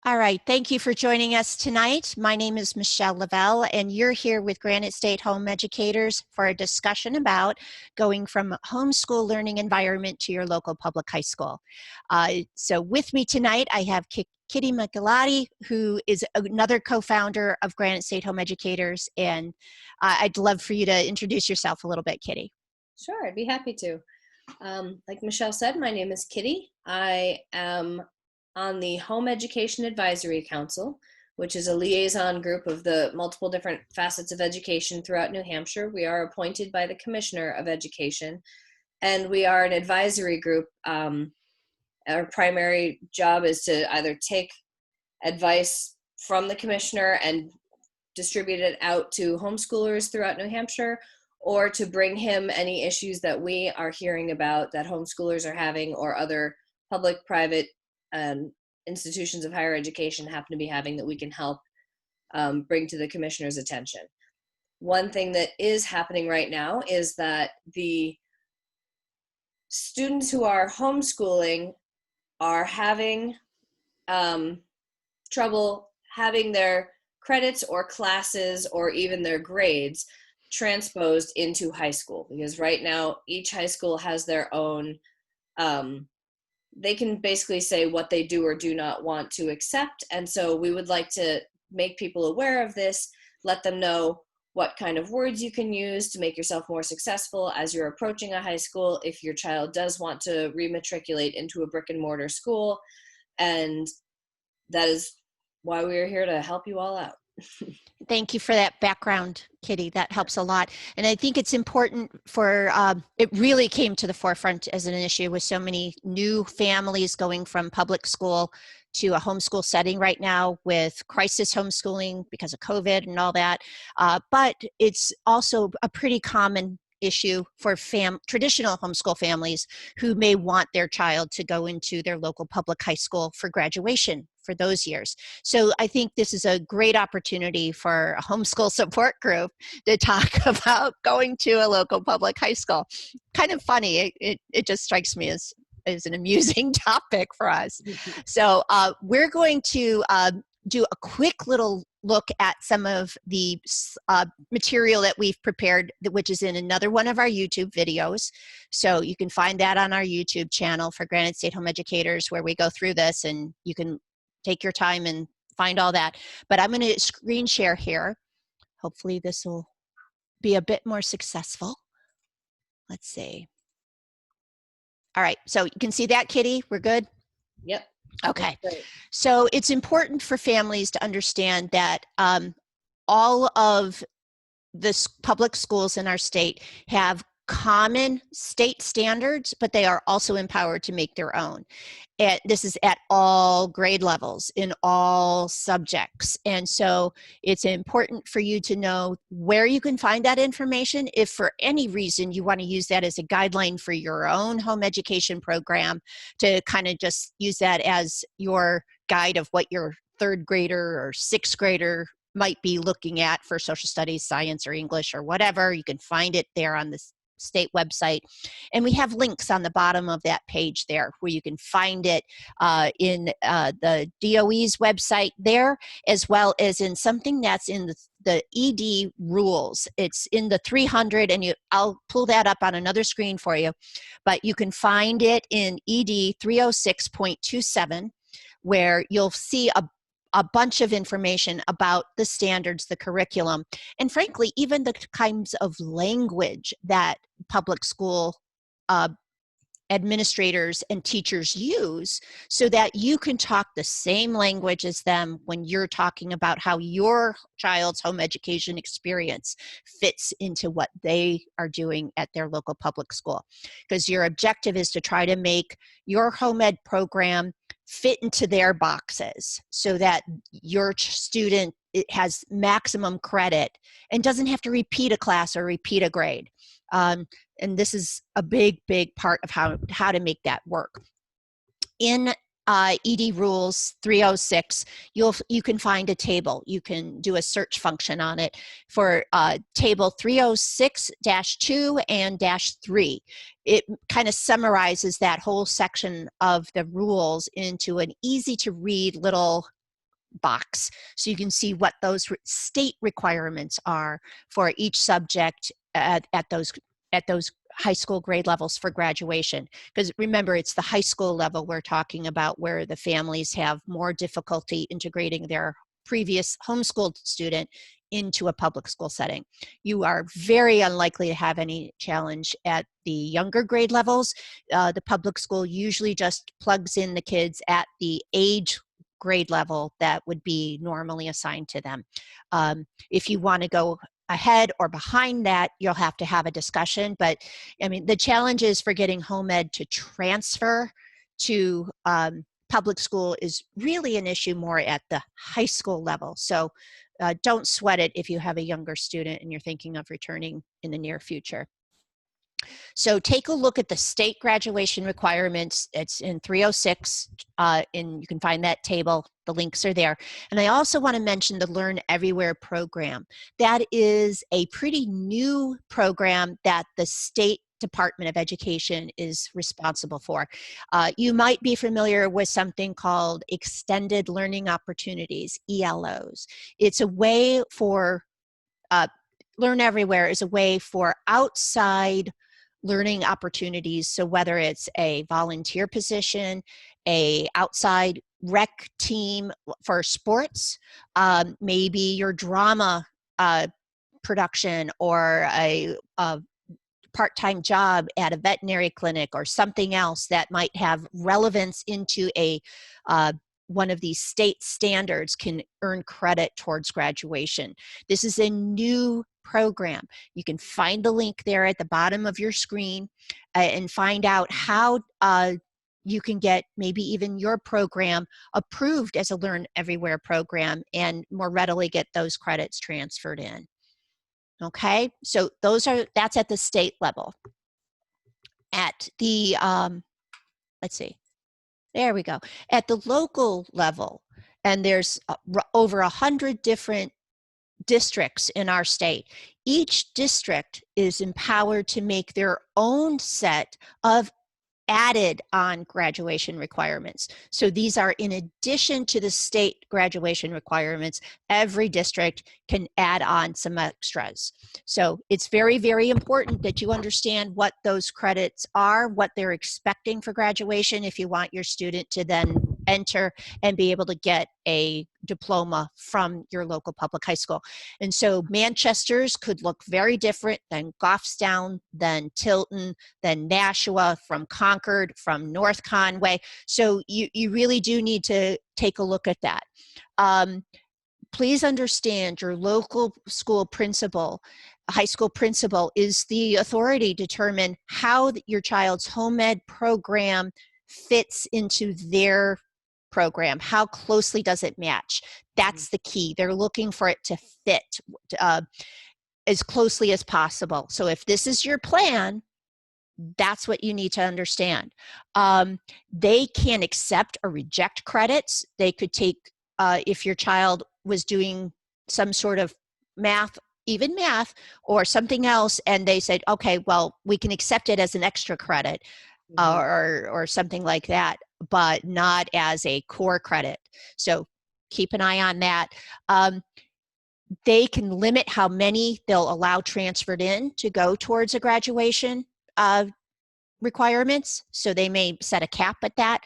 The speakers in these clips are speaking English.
All right, thank you for joining us tonight. My name is Michelle Lavelle, and you're here with Granite State Home Educators for a discussion about going from homeschool learning environment to your local public high school. So with me tonight, I have Kitty Michelotti, who is another co-founder of Granite State Home Educators, and I'd love for you to introduce yourself a little bit, Kitty. Sure, I'd be happy to. Like Michelle said, my name is Kitty. I am on the Home Education Advisory Council, which is a liaison group of the multiple different facets of education throughout New Hampshire. We are appointed by the Commissioner of Education, and we are an advisory group. Our primary job is to either take advice from the Commissioner and distribute it out to homeschoolers throughout New Hampshire, or to bring him any issues that we are hearing about that homeschoolers are having or other public, private institutions of higher education happen to be having that we can help bring to the commissioner's attention. One thing that is happening right now is that the students who are homeschooling are having trouble having their credits or classes or even their grades transposed into high school, because right now each high school has their own they can basically say what they do or do not want to accept. And so we would like to make people aware of this, let them know what kind of words you can use to make yourself more successful as you're approaching a high school if your child does want to rematriculate into a brick and mortar school. And that is why we are here, to help you all out. Thank you for that background, Kitty. That helps a lot. And I think it's important for, it really came to the forefront as an issue with so many new families going from public school to a homeschool setting right now with crisis homeschooling because of COVID and all that. But it's also a pretty common issue for traditional homeschool families who may want their child to go into their local public high school for graduation for those years. So I think this is a great opportunity for a homeschool support group to talk about going to a local public high school. Kind of funny, it just strikes me as an amusing topic for us. So we're going to do a quick little look at some of the material that we've prepared, which is in another one of our YouTube videos. So you can find that on our YouTube channel for Granite State Home Educators, where we go through this, and you can take your time and find all that. But I'm going to screen share here. Hopefully this will be a bit more successful. Let's see. All right, so you can see that, Kitty? We're good? Yep. Okay, so it's important for families to understand that all of the public schools in our state have common state standards, but they are also empowered to make their own. And this is at all grade levels, in all subjects. And so it's important for you to know where you can find that information. If for any reason you want to use that as a guideline for your own home education program, to kind of just use that as your guide of what your third grader or sixth grader might be looking at for social studies, science, or English, or whatever. You can find it there on the state website. And we have links on the bottom of that page there where you can find it in the DOE's website there, as well as in something that's in the ED rules. It's in the 300, and I'll pull that up on another screen for you, but you can find it in ED 306.27, where you'll see a bunch of information about the standards, the curriculum, and frankly, even the kinds of language that public school administrators and teachers use, so that you can talk the same language as them when you're talking about how your child's home education experience fits into what they are doing at their local public school. Because your objective is to try to make your home ed program fit into their boxes so that your student has maximum credit and doesn't have to repeat a class or repeat a grade. And this is a big, big part of how to make that work. In ED Rules 306, you can find a table. You can do a search function on it for table 306-2 and -3. It kind of summarizes that whole section of the rules into an easy to read little box so you can see what those state requirements are for each subject at those high school grade levels for graduation. Because remember, it's the high school level we're talking about where the families have more difficulty integrating their previous homeschooled student into a public school setting. You are very unlikely to have any challenge at the younger grade levels. The public school usually just plugs in the kids at the age grade level that would be normally assigned to them. If you want to go ahead or behind that, you'll have to have a discussion. But I mean, the challenges for getting home ed to transfer to public school is really an issue more at the high school level. So don't sweat it if you have a younger student and you're thinking of returning in the near future. So take a look at the state graduation requirements. It's in 306, and you can find that table. The links are there. And I also want to mention the Learn Everywhere program. That is a pretty new program that the state Department of Education is responsible for. You might be familiar with something called Extended Learning Opportunities, ELOs. It's a way for, Learn Everywhere is a way for outside learning opportunities. So whether it's a volunteer position, a outside rec team for sports, maybe your drama production, or a part-time job at a veterinary clinic or something else that might have relevance into a one of these state standards can earn credit towards graduation. This is a new program. You can find the link there at the bottom of your screen and find out how you can get maybe even your program approved as a Learn Everywhere program and more readily get those credits transferred in. Okay, so that's at the state level. At the, let's see, there we go. At the local level, and there's over 100 different districts in our state. Each district is empowered to make their own set of added on graduation requirements. So these are in addition to the state graduation requirements. Every district can add on some extras. So it's very, very important that you understand what those credits are, what they're expecting for graduation if you want your student to then enter and be able to get a diploma from your local public high school. And so Manchester's could look very different than Goffstown, than Tilton, than Nashua, from Concord, from North Conway. So you really do need to take a look at that. Please understand your local school principal, high school principal, is the authority to determine how your child's home ed program fits into their program. How closely does it match? That's the key. They're looking for it to fit as closely as possible. So if this is your plan, that's what you need to understand. They can accept or reject credits. They could take, if your child was doing some sort of math, even math, or something else, and they said, okay, well, we can accept it as an extra credit, or something like that, but not as a core credit. So keep an eye on that. They can limit how many they'll allow transferred in to go towards a graduation requirements. So they may set a cap at that.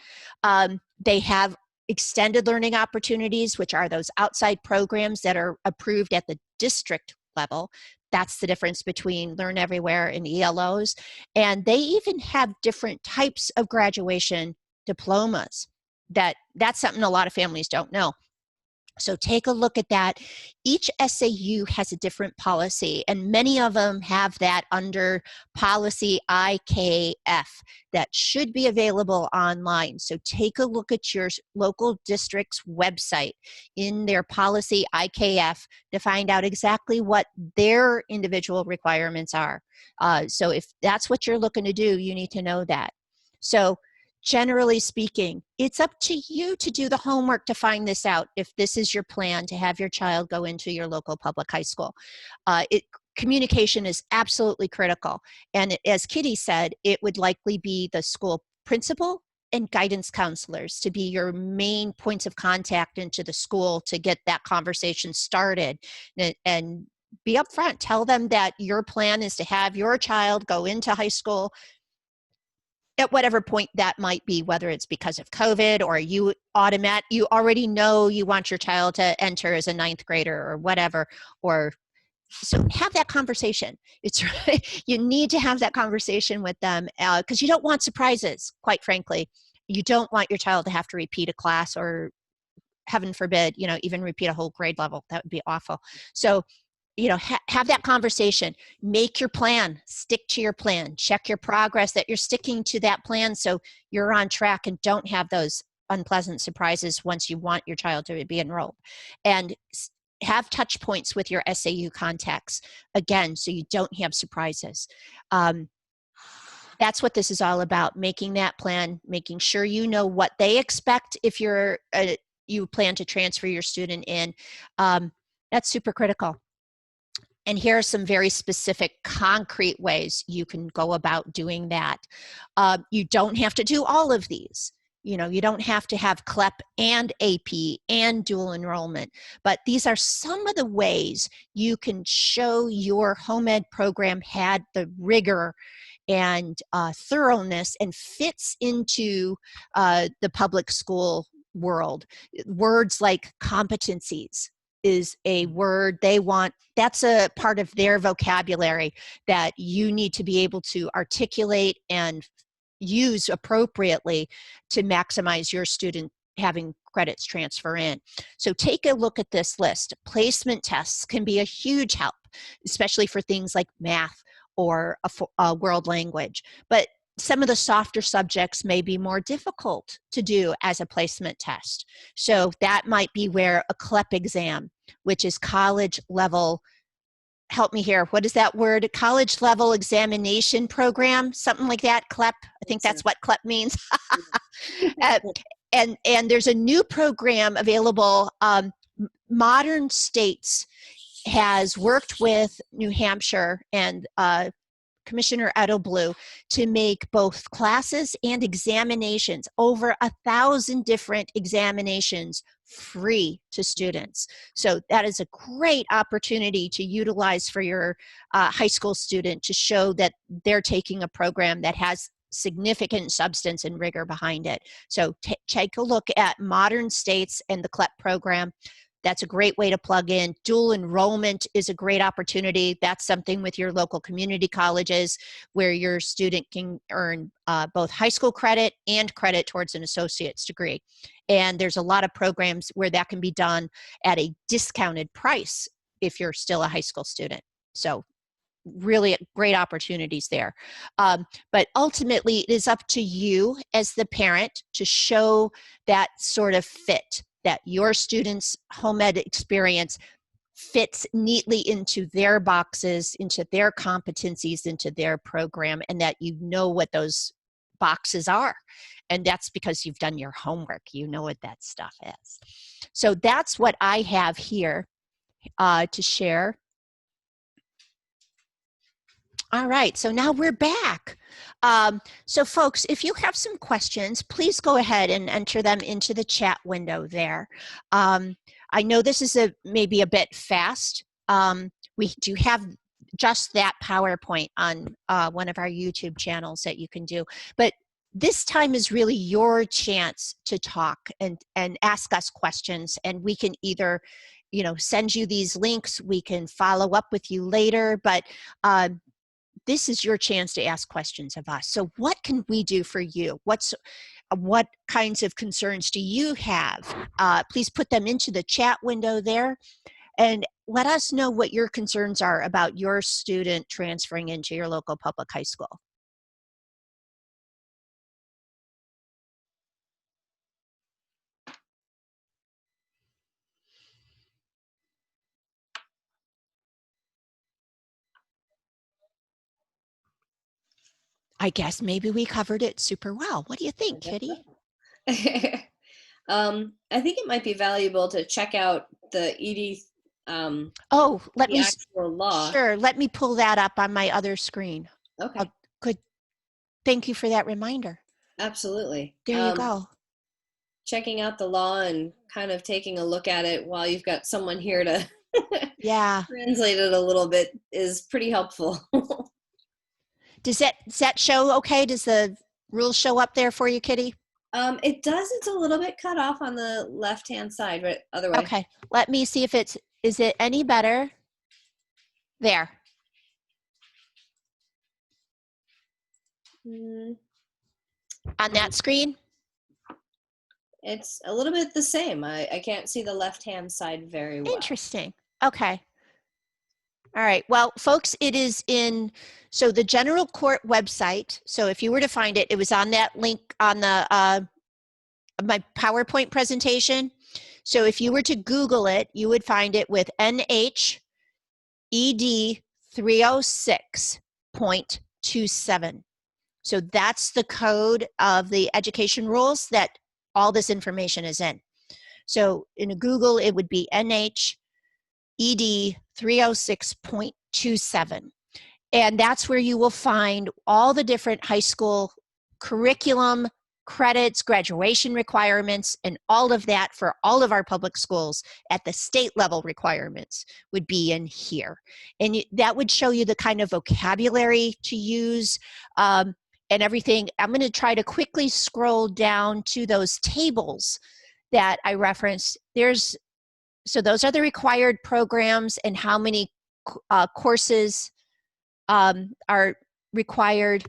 They have extended learning opportunities, which are those outside programs that are approved at the district level. That's the difference between Learn Everywhere and ELOs. And they even have different types of graduation diplomas. That's something a lot of families don't know. So take a look at that. Each SAU has a different policy, and many of them have that under policy IKF that should be available online. So take a look at your local district's website in their policy IKF to find out exactly what their individual requirements are. So if that's what you're looking to do, you need to know that. So generally speaking, it's up to you to do the homework to find this out if this is your plan to have your child go into your local public high school. Communication is absolutely critical. And as Kitty said, it would likely be the school principal and guidance counselors to be your main points of contact into the school to get that conversation started, and be upfront. Tell them that your plan is to have your child go into high school at whatever point that might be, whether it's because of COVID or you already know you want your child to enter as a ninth grader or whatever, or so have that conversation. It's you need to have that conversation with them, because you don't want surprises, quite frankly. You don't want your child to have to repeat a class, or heaven forbid, even repeat a whole grade level. That would be awful. So have that conversation, make your plan, stick to your plan, check your progress, that you're sticking to that plan so you're on track and don't have those unpleasant surprises once you want your child to be enrolled. And have touch points with your SAU contacts, again, so you don't have surprises. That's what this is all about, making that plan, making sure you know what they expect if you plan to transfer your student in. That's super critical. And here are some very specific, concrete ways you can go about doing that. You don't have to do all of these. You don't have to have CLEP and AP and dual enrollment, but these are some of the ways you can show your home ed program had the rigor and thoroughness and fits into the public school world. Words like competencies is a word they want. That's a part of their vocabulary that you need to be able to articulate and use appropriately to maximize your student having credits transfer in. So take a look at this list. Placement tests can be a huge help, especially for things like math or a world language. But some of the softer subjects may be more difficult to do as a placement test. So that might be where a CLEP exam, which is college level, help me here, what is that word? College level examination program, something like that, CLEP. I think that's what CLEP means. And there's a new program available. Modern States has worked with New Hampshire and Commissioner Edelblue to make both classes and examinations, over 1,000 different examinations, free to students. So that is a great opportunity to utilize for your high school student to show that they're taking a program that has significant substance and rigor behind it. So take a look at Modern States and the CLEP program. That's a great way to plug in. Dual enrollment is a great opportunity. That's something with your local community colleges where your student can earn both high school credit and credit towards an associate's degree. And there's a lot of programs where that can be done at a discounted price if you're still a high school student. So really great opportunities there. But ultimately, it is up to you as the parent to show that sort of fit, that your students' home ed experience fits neatly into their boxes, into their competencies, into their program, and that you know what those boxes are. And that's because you've done your homework. You know what that stuff is. So that's what I have here to share. All right, so now we're back. So folks, if you have some questions, please go ahead and enter them into the chat window there. I know this is maybe a bit fast. We do have just that PowerPoint on one of our YouTube channels that you can do, but this time is really your chance to talk and ask us questions, and we can either send you these links, we can follow up with you later, but this is your chance to ask questions of us. So what can we do for you? What kinds of concerns do you have? Please put them into the chat window there and let us know what your concerns are about your student transferring into your local public high school. I guess maybe we covered it super well. What do you think, Kitty? I think it might be valuable to check out the ED. Let me actual law. Sure. Let me pull that up on my other screen. Okay. Good. Thank you for that reminder. Absolutely. There you go. Checking out the law and kind of taking a look at it while you've got someone here to Yeah. translate it a little bit is pretty helpful. Does that show okay? Does the rules show up there for you, Kitty? It does. It's a little bit cut off on the left-hand side, but other way. Okay. Let me see if is it any better? There. Mm, On that screen? it's a little bit the same. I can't see the left-hand side very well. Interesting. Okay. All right. Well, folks, it is so the general court website. So if you were to find it, it was on that link on the my PowerPoint presentation. So if you were to Google it, you would find it with NHED 306.27. So that's the code of the education rules that all this information is in. So in Google, it would be NHED 306.27. And that's where you will find all the different high school curriculum, credits, graduation requirements, and all of that for all of our public schools at the state level requirements would be in here. And that would show you the kind of vocabulary to use and everything. I'm going to try to quickly scroll down to those tables that I referenced. So those are the required programs and how many courses are required.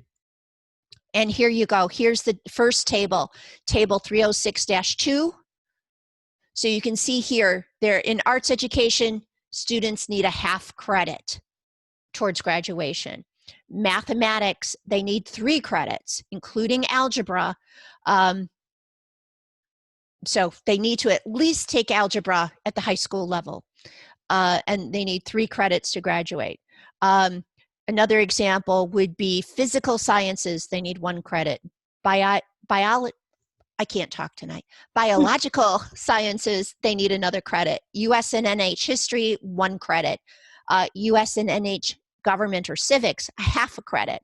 And here you go. Here's the first table, table 306-2. So you can see here, they're in arts education, students need a half credit towards graduation. Mathematics, they need 3 credits, including algebra. So they need to at least take algebra at the high school level, and they need 3 credits to graduate. Another example would be physical sciences. They need 1 credit. I can't talk tonight. Biological sciences, they need another credit. US and NH history, 1 credit. US and NH government or civics, half a credit.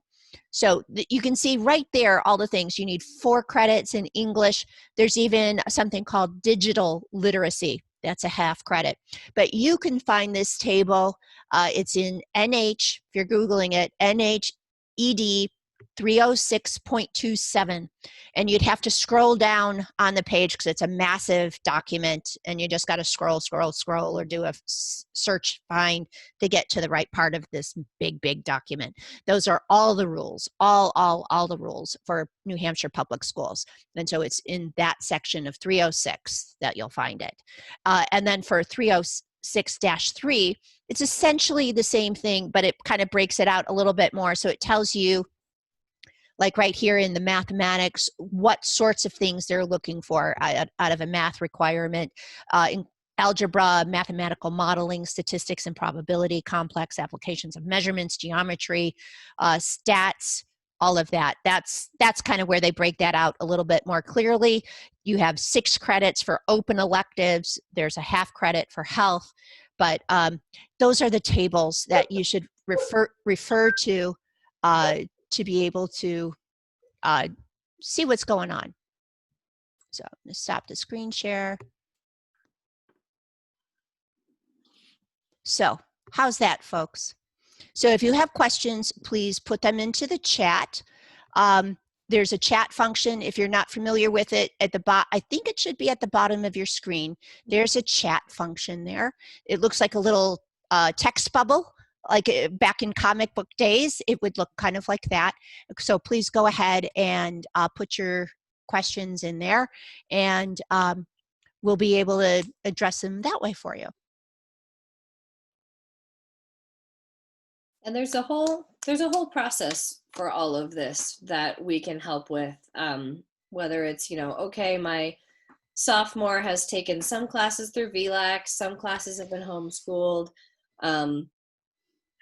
So you can see right there all the things. You need 4 credits in English. There's even something called digital literacy. That's a half credit. But you can find this table. It's in NH, if you're Googling it, NHED 306.27. And you'd have to scroll down on the page because it's a massive document and you just got to scroll or do a search find to get to the right part of this big document. Those are all the rules, all the rules for New Hampshire public schools. And so it's in that section of 306 that you'll find it. And then for 306-3, it's essentially the same thing, but it kind of breaks it out a little bit more. So it tells you, like right here in the mathematics, what sorts of things they're looking for out of a math requirement. In algebra, mathematical modeling, statistics and probability, complex applications of measurements, geometry, stats, all of that. That's kind of where they break that out a little bit more clearly. You have 6 credits for open electives. There's a half credit for health. But those are the tables that you should refer to be able to see what's going on. So I'm going to stop the screen share. So how's that, folks? So if you have questions, please put them into the chat. There's a chat function. If you're not familiar with it, at the bottom, I think it should be at the bottom of your screen. There's a chat function there. It looks like a little text bubble. Like back in comic book days, it would look kind of like that. So please go ahead and put your questions in there, and we'll be able to address them that way for you. And there's a whole process for all of this that we can help with, whether it's, okay, my sophomore has taken some classes through VLAX, some classes have been homeschooled.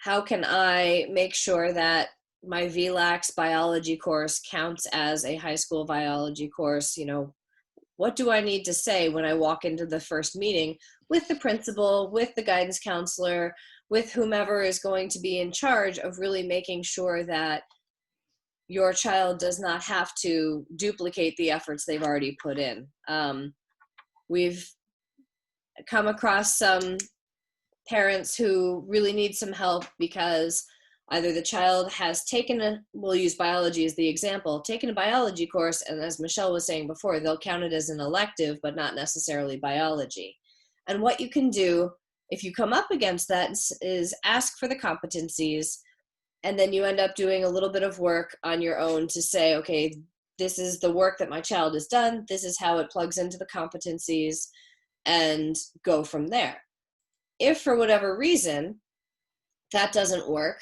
How can I make sure that my VLAX biology course counts as a high school biology course? What do I need to say when I walk into the first meeting with the principal, with the guidance counselor, with whomever is going to be in charge of really making sure that your child does not have to duplicate the efforts they've already put in. We've come across some parents who really need some help because either the child has taken we'll use biology as the example, taken a biology course, and as Michelle was saying before, they'll count it as an elective, but not necessarily biology. And what you can do if you come up against that is ask for the competencies, and then you end up doing a little bit of work on your own to say, okay, this is the work that my child has done, this is how it plugs into the competencies, and go from there. If for whatever reason that doesn't work,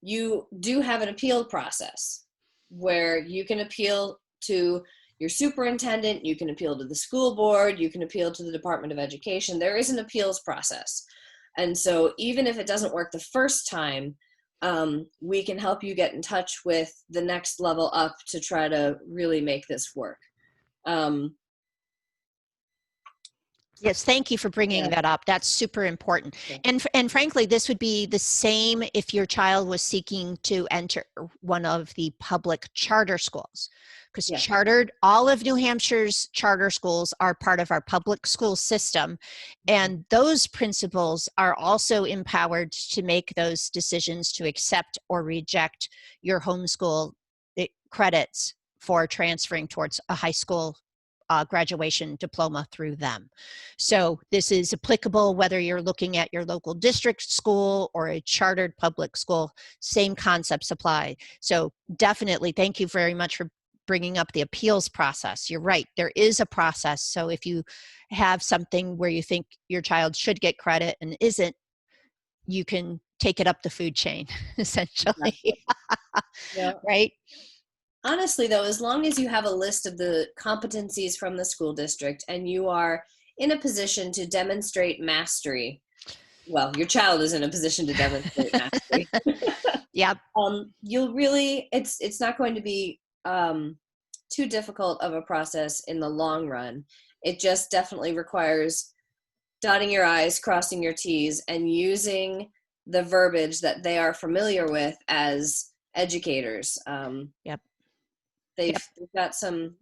you do have an appeal process where you can appeal to your superintendent, you can appeal to the school board, you can appeal to the Department of Education. There is an appeals process. And so even if it doesn't work the first time, we can help you get in touch with the next level up to try to really make this work. Yes, thank you for bringing that up. That's super important. Yeah. And frankly, this would be the same if your child was seeking to enter one of the public charter schools. Because all of New Hampshire's charter schools are part of our public school system. And those principals are also empowered to make those decisions to accept or reject your homeschool credits for transferring towards a high school graduation diploma through them. So this is applicable whether you're looking at your local district school or a chartered public school, same concepts apply. So definitely, thank you very much for bringing up the appeals process. You're right, there is a process. So if you have something where you think your child should get credit and isn't, you can take it up the food chain, essentially. Yeah. Right? Honestly, though, as long as you have a list of the competencies from the school district and you are in a position to demonstrate mastery, well, your child is in a position to demonstrate mastery. Yep. You'll really, it's not going to be too difficult of a process in the long run. It just definitely requires dotting your I's, crossing your T's, and using the verbiage that they are familiar with as educators. Yep. They've got some,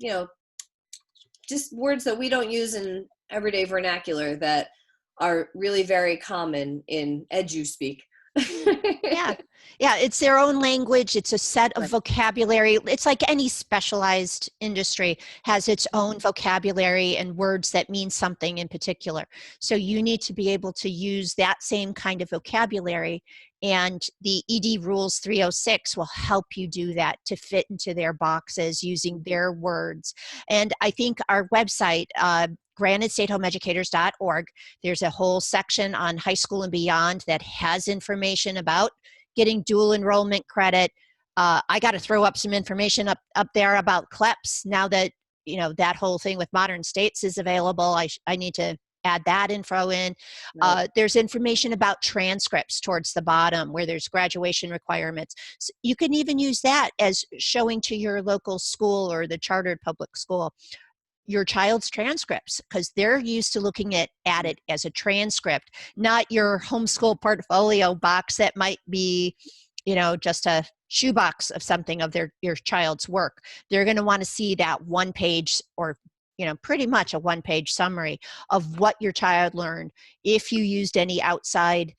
just words that we don't use in everyday vernacular that are really very common in edu-speak. Yeah, it's their own language. It's a set of vocabulary. It's like any specialized industry has its own vocabulary and words that mean something in particular. So you need to be able to use that same kind of vocabulary, and the ED Rules 306 will help you do that to fit into their boxes using their words. And I think our website, granitestatehomeeducators.org, there's a whole section on high school and beyond that has information about getting dual enrollment credit. I got to throw up some information up there about CLEPS now that that whole thing with Modern States is available. I need to add that info in. There's information about transcripts towards the bottom where there's graduation requirements. So you can even use that as showing to your local school or the chartered public school your child's transcripts, because they're used to looking at it as a transcript, not your homeschool portfolio box that might be, just a shoebox of something of your child's work. They're going to want to see that one page or pretty much a one-page summary of what your child learned. If you used any outside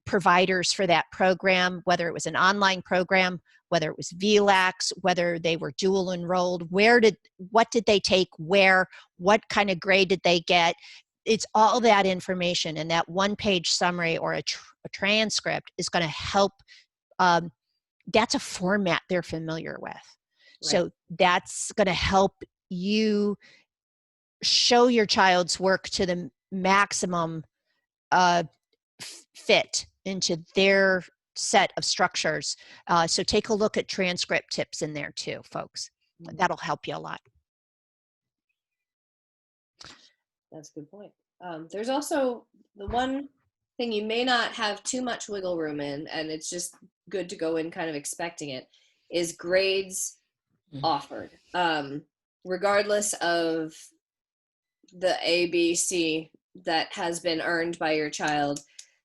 providers for that program, whether it was an online program, whether it was VLAX, whether they were dual enrolled, what did they take where, what kind of grade did they get? It's all that information, and that one-page summary or a transcript is going to help. That's a format they're familiar with. Right. So that's going to help you show your child's work to the maximum fit into their set of structures. So take a look at transcript tips in there too, folks. That'll help you a lot. That's a good point. There's also the one thing you may not have too much wiggle room in, and it's just good to go in kind of expecting it, is grades offered. Regardless of the A, B, C that has been earned by your child,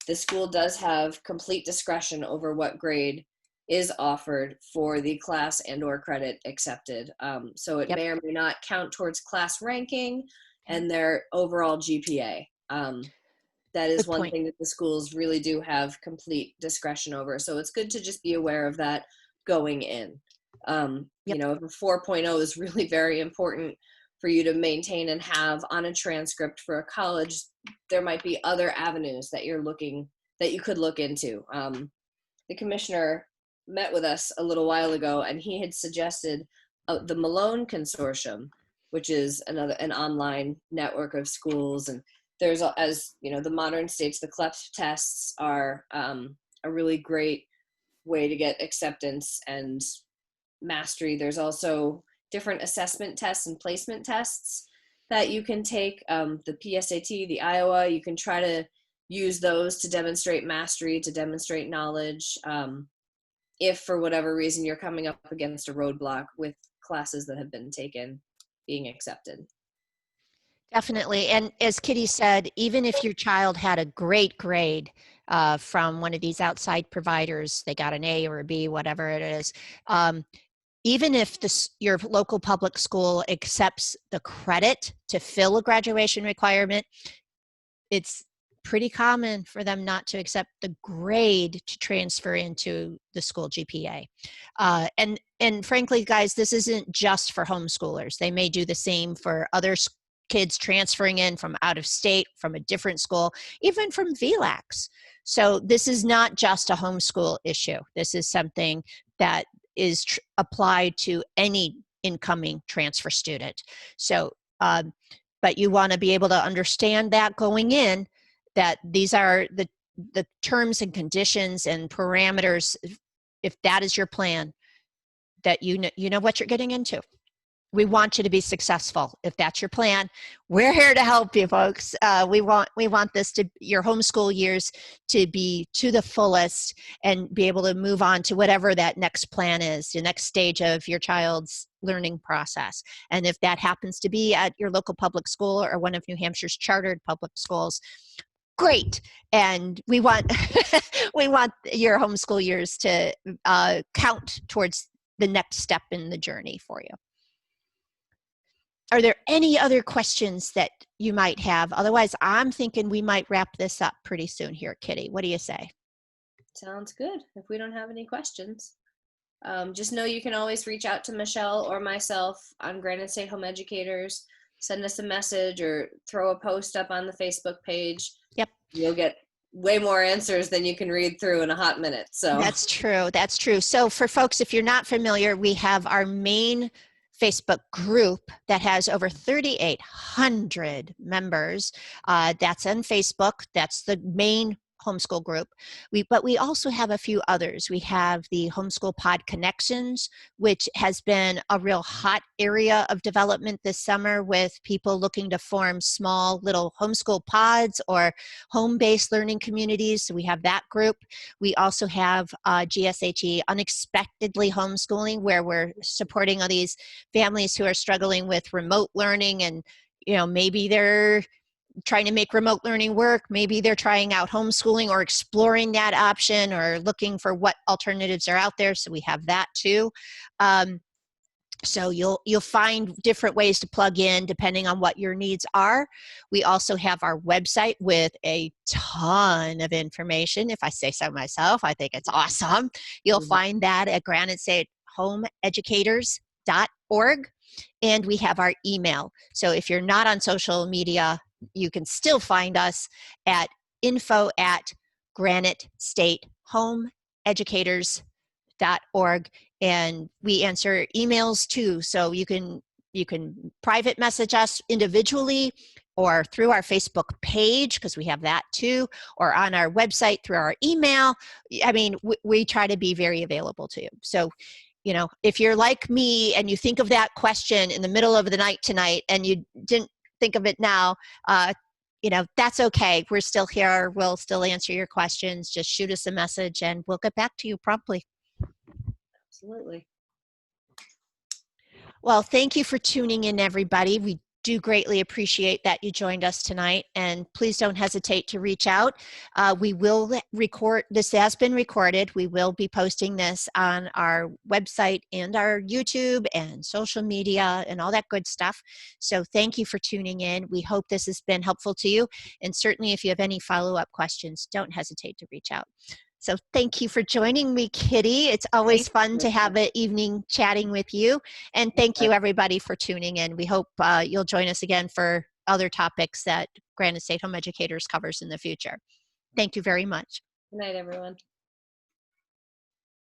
the school does have complete discretion over what grade is offered for the class and or credit accepted. So it Yep. may or may not count towards class ranking and their overall GPA. That is Good one point. thing that the schools really do have complete discretion over. So it's good to just be aware of that going in. Yep. If a 4.0 is really very important for you to maintain and have on a transcript for a college, there might be other avenues that you could look into. The commissioner met with us a little while ago, and he had suggested the Malone Consortium, which is an online network of schools. And there's, as you know, the modern states, the CLEP tests are a really great way to get acceptance and mastery. There's also different assessment tests and placement tests that you can take. The PSAT, the Iowa, you can try to use those to demonstrate mastery, to demonstrate knowledge. If for whatever reason you're coming up against a roadblock with classes that have been taken being accepted. Definitely. And as Kitty said, even if your child had a great grade from one of these outside providers, they got an A or a B, whatever it is, even if your local public school accepts the credit to fill a graduation requirement, it's pretty common for them not to accept the grade to transfer into the school GPA. And frankly, guys, this isn't just for homeschoolers. They may do the same for other kids transferring in from out of state, from a different school, even from VLACs. So this is not just a homeschool issue. This is something that is applied to any incoming transfer student. So, but you want to be able to understand that going in, that these are the terms and conditions and parameters, if that is your plan, that you know what you're getting into. We want you to be successful. If that's your plan, we're here to help you, folks. We want your homeschool years to be to the fullest and be able to move on to whatever that next plan is, the next stage of your child's learning process. And if that happens to be at your local public school or one of New Hampshire's chartered public schools, great. And we want we want your homeschool years to count towards the next step in the journey for you. Are there any other questions that you might have? Otherwise, I'm thinking we might wrap this up pretty soon here, Kitty. What do you say? Sounds good. If we don't have any questions, just know you can always reach out to Michelle or myself on Granite State Home Educators. Send us a message or throw a post up on the Facebook page. Yep. You'll get way more answers than you can read through in a hot minute. So that's true. That's true. So for folks, if you're not familiar, we have our main Facebook group that has over 3,800 members. That's on Facebook. That's the main homeschool group. But we also have a few others. We have the Homeschool Pod Connections, which has been a real hot area of development this summer with people looking to form small little homeschool pods or home-based learning communities. So we have that group. We also have GSHE Unexpectedly Homeschooling, where we're supporting all these families who are struggling with remote learning, and maybe they're trying to make remote learning work. Maybe they're trying out homeschooling or exploring that option or looking for what alternatives are out there. So we have that too. So you'll find different ways to plug in depending on what your needs are. We also have our website with a ton of information. If I say so myself, I think it's awesome. You'll find that at Granite State Homeeducators.org. And we have our email. So if you're not on social media, you can still find us at info@granitestatehomeeducators.org. And we answer emails too. So you can private message us individually or through our Facebook page, because we have that too, or on our website through our email. I mean, we try to be very available to you. So if you're like me and you think of that question in the middle of the night tonight and you didn't think of it now, that's okay. We're still here. We'll still answer your questions. Just shoot us a message and we'll get back to you promptly. Absolutely. Well, thank you for tuning in, everybody. We do greatly appreciate that you joined us tonight, and please don't hesitate to reach out. We will record, this has been recorded. We will be posting this on our website and our YouTube and social media and all that good stuff. So thank you for tuning in. We hope this has been helpful to you. And certainly if you have any follow-up questions, don't hesitate to reach out. So thank you for joining me, Kitty. It's always fun to have an evening chatting with you. And thank you, everybody, for tuning in. We hope you'll join us again for other topics that Granite State Home Educators covers in the future. Thank you very much. Good night, everyone.